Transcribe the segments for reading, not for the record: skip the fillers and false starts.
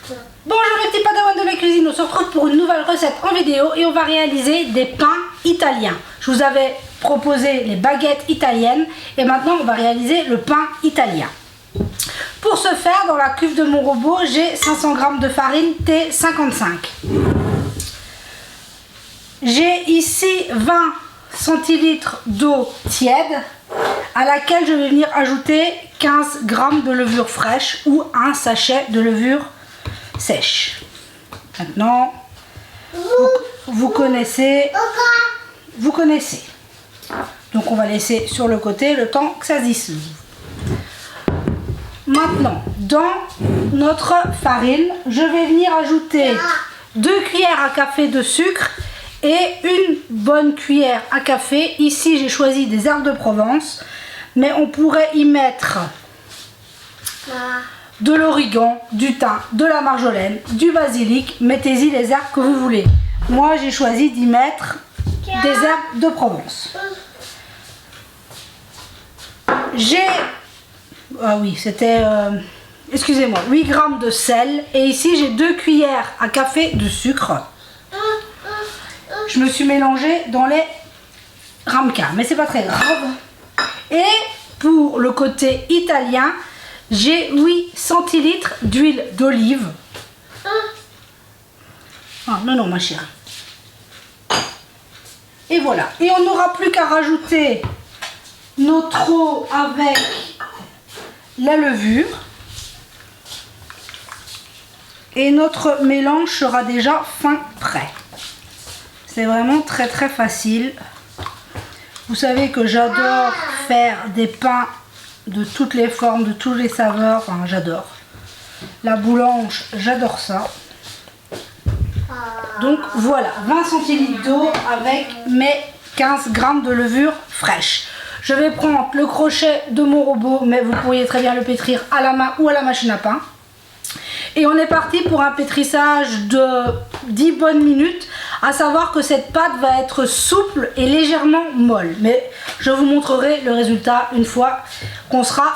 Bonjour les petits padawans de la cuisine, on se retrouve pour une nouvelle recette en vidéo et on va réaliser des pains italiens. Je vous avais proposé les baguettes italiennes et maintenant on va réaliser le pain italien. Pour ce faire, dans la cuve de mon robot, j'ai 500 g de farine T55. J'ai ici 20 centilitres d'eau tiède à laquelle je vais venir ajouter 15 g de levure fraîche ou un sachet de levure sèche. Maintenant, vous connaissez. Donc on va laisser sur le côté le temps que ça se dissolve. Maintenant, dans notre farine, je vais venir ajouter 2 cuillères à café de sucre et une bonne cuillère à café. Ici, j'ai choisi des herbes de Provence, mais on pourrait y mettre de l'origan, du thym, de la marjolaine, du basilic. Mettez-y les herbes que vous voulez. Moi, j'ai choisi d'y mettre des herbes de Provence. J'ai... Ah oui, c'était... excusez-moi, 8 g de sel. Et ici, j'ai 2 cuillères à café de sucre. Je me suis mélangée dans les ramequins, mais c'est pas très grave. Et pour le côté italien, j'ai 8 centilitres d'huile d'olive. Ah non, non, ma chérie. Et voilà. Et on n'aura plus qu'à rajouter notre eau avec la levure. Et notre mélange sera déjà fin prêt. C'est vraiment très très facile. Vous savez que j'adore faire des pains de toutes les formes, de toutes les saveurs. Enfin, j'adore. La boulange, j'adore ça. Donc voilà, 20 centilitres d'eau avec mes 15 g de levure fraîche. Je vais prendre le crochet de mon robot, mais vous pourriez très bien le pétrir à la main ou à la machine à pain. Et on est parti pour un pétrissage de 10 bonnes minutes, à savoir que cette pâte va être souple et légèrement molle. Mais je vous montrerai le résultat une fois qu'on sera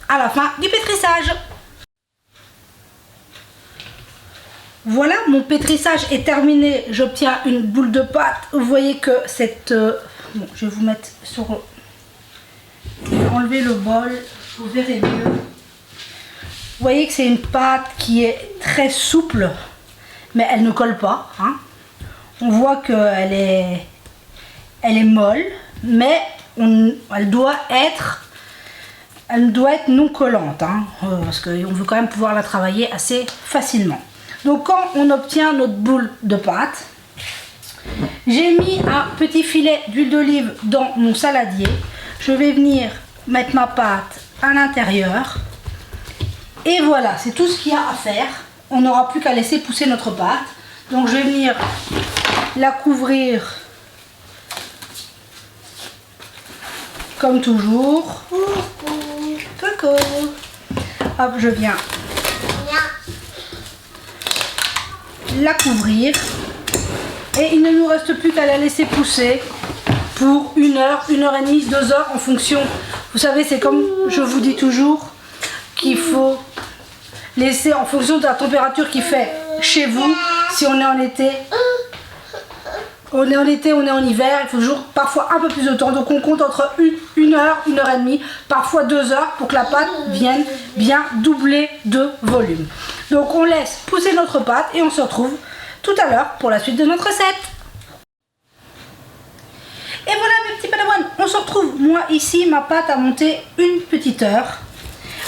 à la fin du pétrissage. Voilà, mon pétrissage est terminé. J'obtiens une boule de pâte. Vous voyez que cette... Bon, je vais vous mettre sur... Je vais enlever le bol, vous verrez mieux. Vous voyez que c'est une pâte qui est très souple, mais elle ne colle pas. Hein. On voit qu'elle est molle, mais elle doit être non collante, hein, parce qu'on veut quand même pouvoir la travailler assez facilement. Donc quand on obtient notre boule de pâte, j'ai mis un petit filet d'huile d'olive dans mon saladier. Je vais venir mettre ma pâte à l'intérieur. Et voilà, c'est tout ce qu'il y a à faire. On n'aura plus qu'à laisser pousser notre pâte. Donc je vais venir la couvrir comme toujours. Coco. Hop, je viens la couvrir. Et il ne nous reste plus qu'à la laisser pousser pour 1 heure, 1 heure et demie, 2 heures en fonction. Vous savez, c'est comme je vous dis toujours qu'il faut laisser en fonction de la température qu'il fait chez vous. Si on est en été, on est en hiver, il faut toujours parfois un peu plus de temps. Donc on compte entre 1 heure, 1 heure et demie, parfois 2 heures pour que la pâte vienne bien doubler de volume. Donc on laisse pousser notre pâte et on se retrouve tout à l'heure pour la suite de notre recette. Et voilà mes petits padawans, on se retrouve. Moi ici, ma pâte a monté 1 petite heure.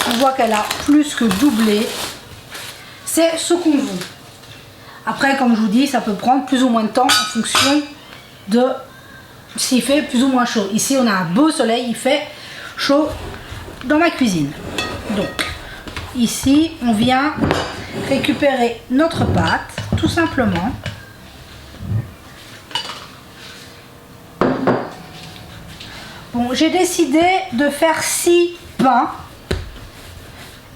On voit qu'elle a plus que doublé. C'est ce qu'on veut. Après, comme je vous dis, ça peut prendre plus ou moins de temps en fonction de s'il fait plus ou moins chaud. Ici, on a un beau soleil, il fait chaud dans ma cuisine. Donc, ici, on vient récupérer notre pâte, tout simplement. Bon, j'ai décidé de faire 6 pains.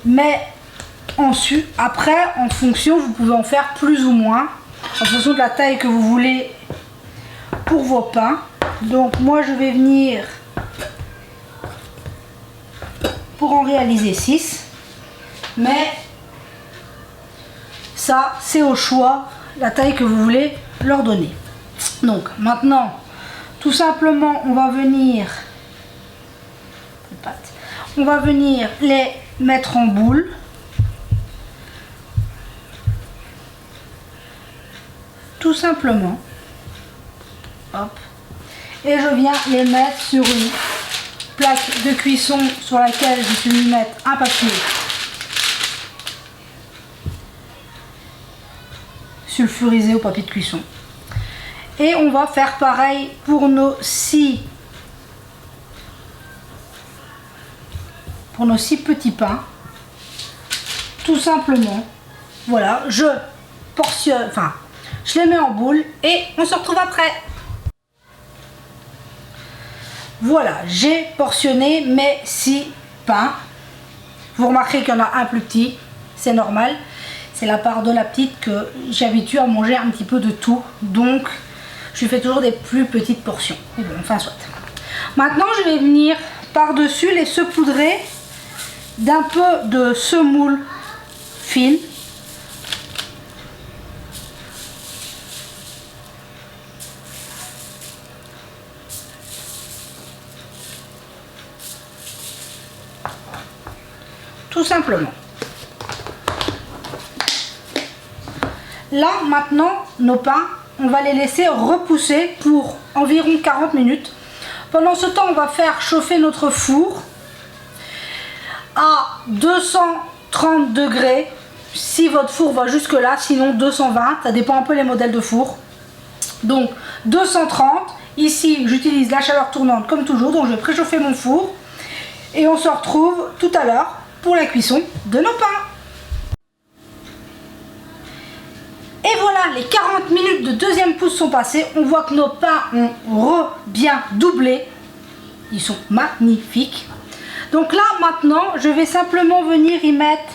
Mais ensuite, après, en fonction, vous pouvez en faire plus ou moins, en fonction de la taille que vous voulez pour vos pains. Donc moi, je vais venir pour en réaliser 6. Mais Ça, c'est au choix, la taille que vous voulez leur donner. Donc maintenant, tout simplement, on va venir les mettre en boule. Tout simplement. Hop. Et je viens les mettre sur une plaque de cuisson sur laquelle je vais mettre un papier sulfurisé au papier de cuisson. Et on va faire pareil pour nos 6 petits pains. Tout simplement. Voilà, je portionne, enfin, je les mets en boule et on se retrouve après. Voilà, j'ai portionné mes 6 pains. Vous remarquerez qu'il y en a un plus petit, c'est normal. C'est la part de la petite que j'habitue à manger un petit peu de tout. Donc, je fais toujours des plus petites portions. Mais bon, enfin soit. Maintenant, je vais venir par-dessus les saupoudrer d'un peu de semoule fine. Tout simplement. Là, maintenant, nos pains, on va les laisser repousser pour environ 40 minutes. Pendant ce temps, on va faire chauffer notre four à 230 degrés. Si votre four va jusque là, sinon 220, ça dépend un peu les modèles de four. Donc 230. Ici, j'utilise la chaleur tournante comme toujours, donc je vais préchauffer mon four. Et on se retrouve tout à l'heure pour la cuisson de nos pains. Et voilà, les 40 minutes de deuxième pouce sont passées. On voit que nos pains ont bien doublé. Ils sont magnifiques. Donc là, maintenant, je vais simplement venir y mettre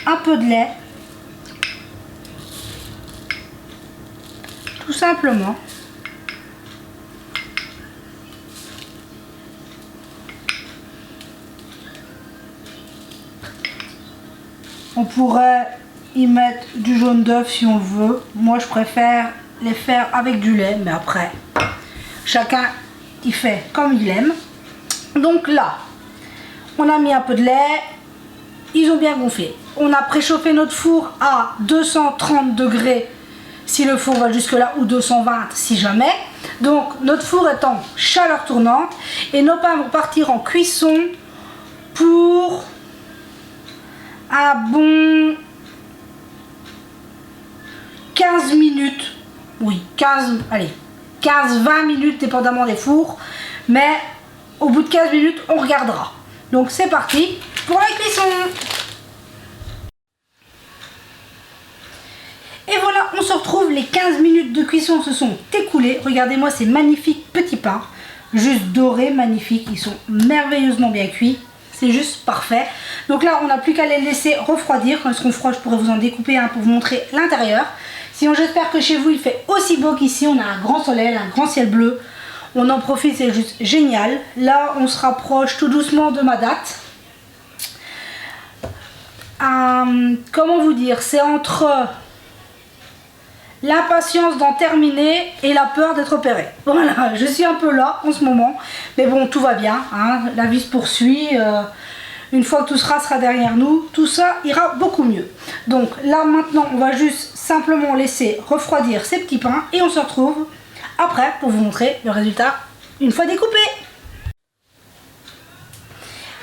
un peu de lait. Tout simplement. On pourrait y mettre du jaune d'œuf si on le veut. Moi, je préfère les faire avec du lait, mais après, chacun y fait comme il aime. Donc là, on a mis un peu de lait. Ils ont bien gonflé. On a préchauffé notre four à 230 degrés si le four va jusque là, ou 220 si jamais. Donc notre four est en chaleur tournante et nos pains vont partir en cuisson pour un bon 15 minutes. Oui, 15-20 minutes dépendamment des fours. Mais au bout de 15 minutes, on regardera. Donc c'est parti pour la cuisson. Et voilà, on se retrouve, les 15 minutes de cuisson se sont écoulées. Regardez-moi ces magnifiques petits pains, juste dorés, magnifiques. Ils sont merveilleusement bien cuits, c'est juste parfait. Donc là, on n'a plus qu'à les laisser refroidir. Quand ils seront froids, je pourrai vous en découper un pour vous montrer l'intérieur. Sinon, j'espère que chez vous, il fait aussi beau qu'ici. On a un grand soleil, un grand ciel bleu. On en profite, c'est juste génial. Là, on se rapproche tout doucement de ma date. Comment vous dire, c'est entre l'impatience d'en terminer et la peur d'être opéré. Voilà, je suis un peu là en ce moment. Mais bon, tout va bien, hein. La vie se poursuit. Une fois que tout sera derrière nous, tout ça ira beaucoup mieux. Donc là, maintenant, on va juste simplement laisser refroidir ces petits pains. Et on se retrouve après pour vous montrer le résultat une fois découpé.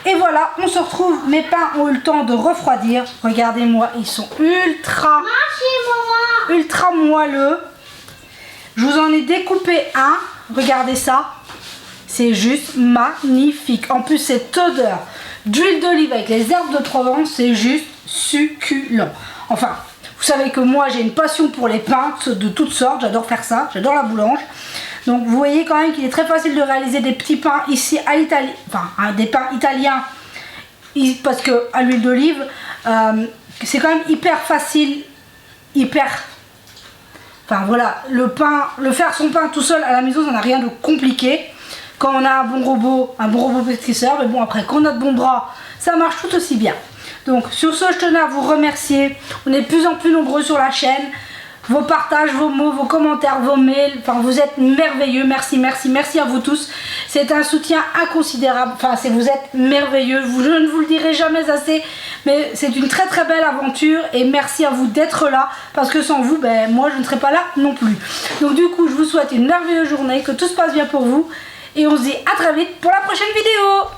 Et voilà, on se retrouve. Mes pains ont eu le temps de refroidir. Regardez-moi, ils sont ultra moelleux. Je vous en ai découpé un. Regardez ça. C'est juste magnifique. En plus, cette odeur d'huile d'olive avec les herbes de Provence, c'est juste succulent. Enfin, vous savez que moi, j'ai une passion pour les pains de toutes sortes. J'adore faire ça. J'adore la boulange. Donc, vous voyez quand même qu'il est très facile de réaliser des petits pains ici à l'Italie. Enfin, des pains italiens. Parce que à l'huile d'olive, c'est quand même hyper facile. Enfin, voilà. Le faire son pain tout seul à la maison, ça n'a rien de compliqué. Quand on a un bon robot pétrisseur. Mais bon, après, quand on a de bons bras, ça marche tout aussi bien. Donc sur ce, je tenais à vous remercier. On est de plus en plus nombreux sur la chaîne. Vos partages, vos mots, vos commentaires, vos mails, enfin vous êtes merveilleux, merci, merci, merci à vous tous. C'est un soutien inconsidérable, enfin vous êtes merveilleux, je ne vous le dirai jamais assez, mais c'est une très très belle aventure et merci à vous d'être là, parce que sans vous, ben, moi je ne serais pas là non plus. Donc du coup, je vous souhaite une merveilleuse journée, que tout se passe bien pour vous, et on se dit à très vite pour la prochaine vidéo.